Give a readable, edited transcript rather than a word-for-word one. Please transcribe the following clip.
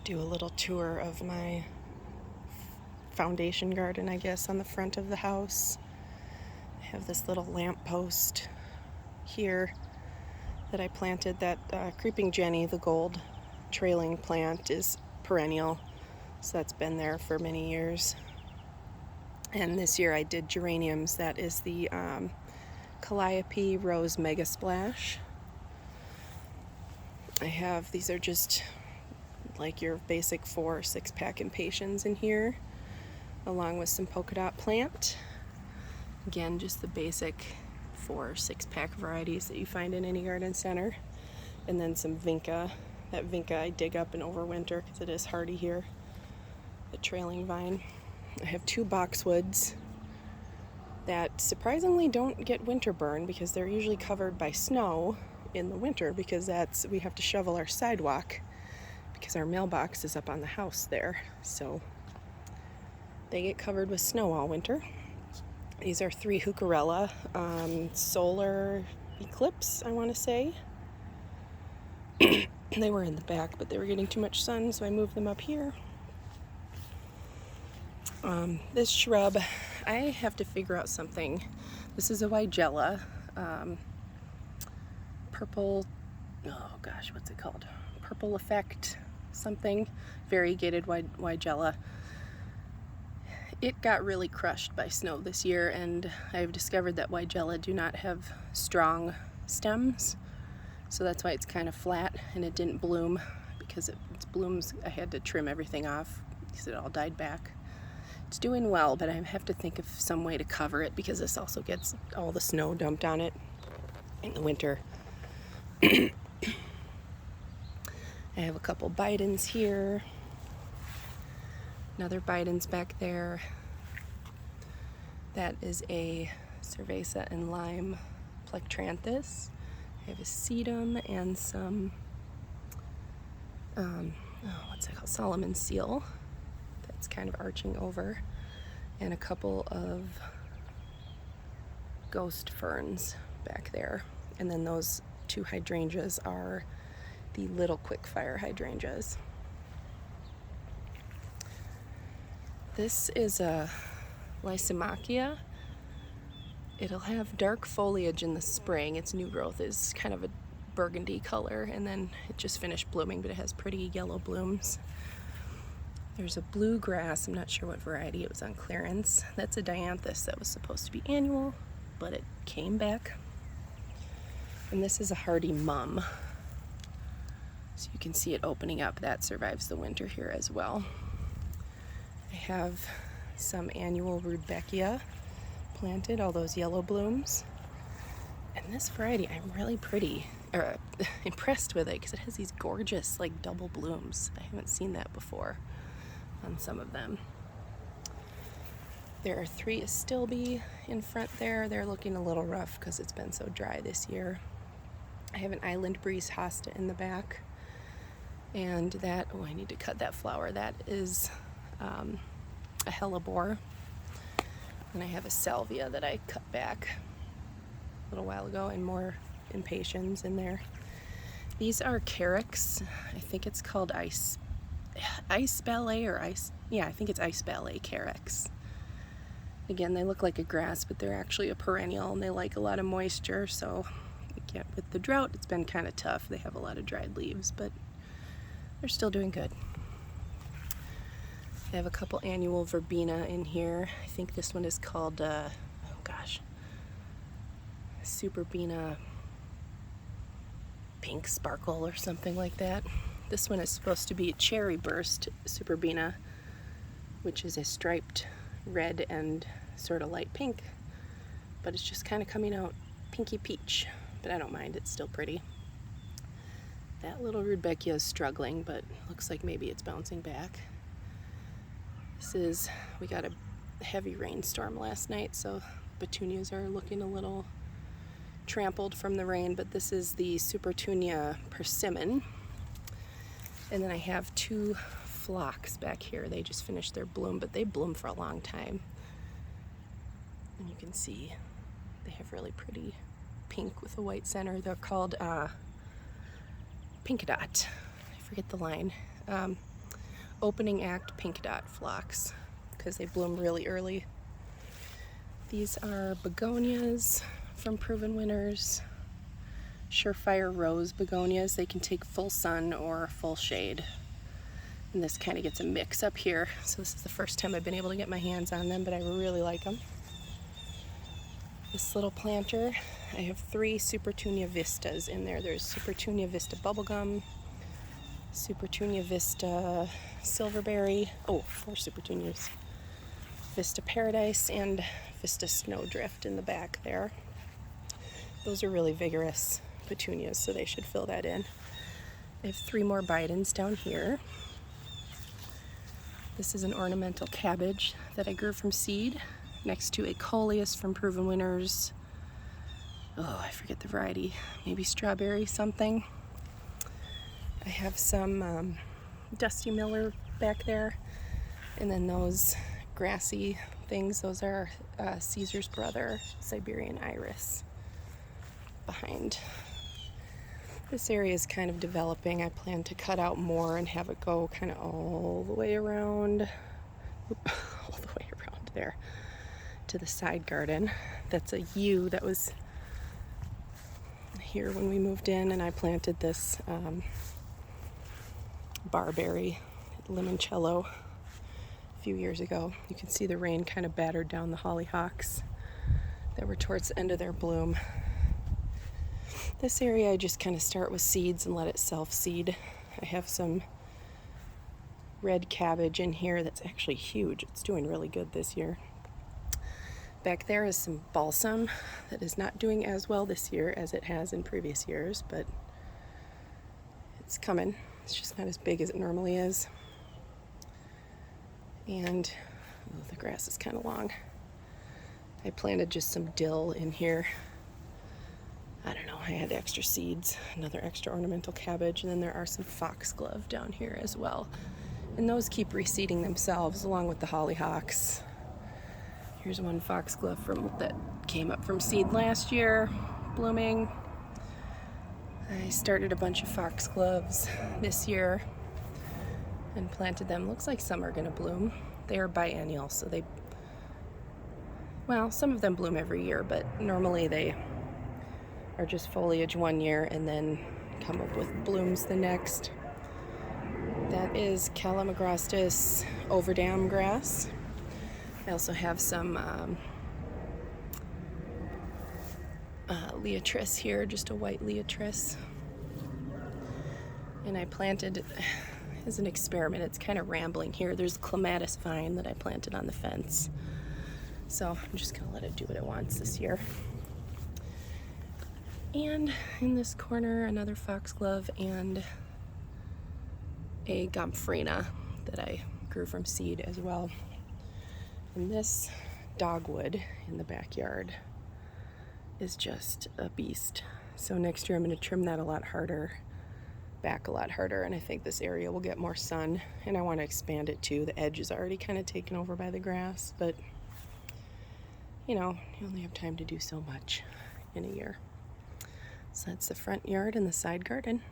do a little tour of my foundation garden, I guess, on the front of the house. I have this little lamp post here that I planted. That creeping Jenny, the gold trailing plant, is perennial, so that's been there for many years. And this year I did geraniums. That is the Calliope Rose Mega Splash. I have, these are just like your basic 4 6-pack impatiens in here, along with some polka dot plant. Again, just the basic 4 6-pack varieties that you find in any garden center. And then some vinca. That vinca I dig up and overwinter because it is hardy here. The trailing vine. I have 2 boxwoods that surprisingly don't get winter burn because they're usually covered by snow in the winter, because we have to shovel our sidewalk because our mailbox is up on the house there. So they get covered with snow all winter. These are 3 Heucherella solar eclipse, I want to say. They were in the back, but they were getting too much sun, so I moved them up here. This shrub, I have to figure out something. This is a Weigela, purple, oh gosh, what's it called? Purple effect something, variegated Weigela. It got really crushed by snow this year, and I've discovered that Weigela do not have strong stems, so that's why it's kind of flat and it didn't bloom. Because its blooms, I had to trim everything off because it all died back. It's doing well, but I have to think of some way to cover it because this also gets all the snow dumped on it in the winter. I have a couple Bidens here. Another Biden's back there. That is a Cerveza and Lime Plectranthus. I have a sedum and some, what's that called? Solomon seal. That's kind of arching over. And a couple of ghost ferns back there. And then those 2 hydrangeas are the little quickfire hydrangeas. This is a Lysimachia. It'll have dark foliage in the spring. Its new growth is kind of a burgundy color, and then it just finished blooming, but it has pretty yellow blooms. There's a bluegrass, I'm not sure what variety, it was on clearance. That's a dianthus that was supposed to be annual, but it came back. And this is a hardy mum. So you can see it opening up. That survives the winter here as well. I have some annual Rudbeckia planted, all those yellow blooms. And this variety, I'm really impressed with it because it has these gorgeous like double blooms. I haven't seen that before on some of them. There are 3 Astilbe in front there. They're looking a little rough because it's been so dry this year. I have an Island Breeze hosta in the back. And that, oh, I need to cut that flower. That is a hellebore. And I have a salvia that I cut back a little while ago, and more impatiens in there. These are Carex. I think it's called Ice Ballet, or Ice, yeah, I think it's Ice Ballet Carex. Again, they look like a grass, but they're actually a perennial, and they like a lot of moisture, so again, with the drought, it's been kind of tough. They have a lot of dried leaves, but they're still doing good. I have a couple annual verbena in here. I think this one is called, Superbena Pink Sparkle or something like that. This one is supposed to be Cherry Burst Superbena, which is a striped red and sort of light pink, but it's just kind of coming out pinky peach, but I don't mind, it's still pretty. That little Rudbeckia is struggling, but looks like maybe it's bouncing back. We got a heavy rainstorm last night, so petunias are looking a little trampled from the rain, but this is the Supertunia persimmon. And then I have 2 phlox back here. They just finished their bloom, but they bloom for a long time. And you can see they have really pretty pink with a white center. They're called Pinkadot. I forget the line. opening act pink dot phlox because they bloom really early. These are begonias from Proven Winners. Surefire rose begonias. They can take full sun or full shade. And this kind of gets a mix up here. So this is the first time I've been able to get my hands on them, but I really like them. This little planter, I have 3 Supertunia Vistas in there. There's Supertunia Vista Bubblegum, Supertunia Vista Silverberry, 4 Supertunias, Vista Paradise, and Vista Snowdrift in the back there. Those are really vigorous petunias, so they should fill that in. I have 3 more Bidens down here. This is an ornamental cabbage that I grew from seed next to a coleus from Proven Winners. Oh, I forget the variety. Maybe strawberry something. I have some Dusty Miller back there. And then those grassy things, those are Caesar's Brother, Siberian Iris behind. This area is kind of developing. I plan to cut out more and have it go kind of all the way around, all the way around there to the side garden. That's a yew that was here when we moved in, and I planted this barberry limoncello a few years ago. You can see the rain kind of battered down the hollyhocks that were towards the end of their bloom. This area I just kind of start with seeds and let it self-seed. I have some red cabbage in here that's actually huge. It's doing really good this year. Back there is some balsam that is not doing as well this year as it has in previous years, but it's coming. It's just not as big as it normally is. And the grass is kind of long. I planted just some dill in here. I don't know, I had extra seeds, another extra ornamental cabbage, and then there are some foxglove down here as well. And those keep reseeding themselves along with the hollyhocks. Here's one foxglove that came up from seed last year, blooming. I started a bunch of foxgloves this year and planted them. Looks like some are going to bloom. They are biennial, so some of them bloom every year, but normally they are just foliage one year and then come up with blooms the next. That is Calamagrostis overdam grass. I also have some Leotris here, just a white Leotris. And I planted, as an experiment, it's kind of rambling here. There's a clematis vine that I planted on the fence. So I'm just gonna let it do what it wants this year. And in this corner, another foxglove and a gomphrena that I grew from seed as well. And this dogwood in the backyard is just a beast. So next year I'm going to trim that back a lot harder, and I think this area will get more sun, and I want to expand it too. The edge is already kind of taken over by the grass, but you only have time to do so much in a year. So that's the front yard and the side garden.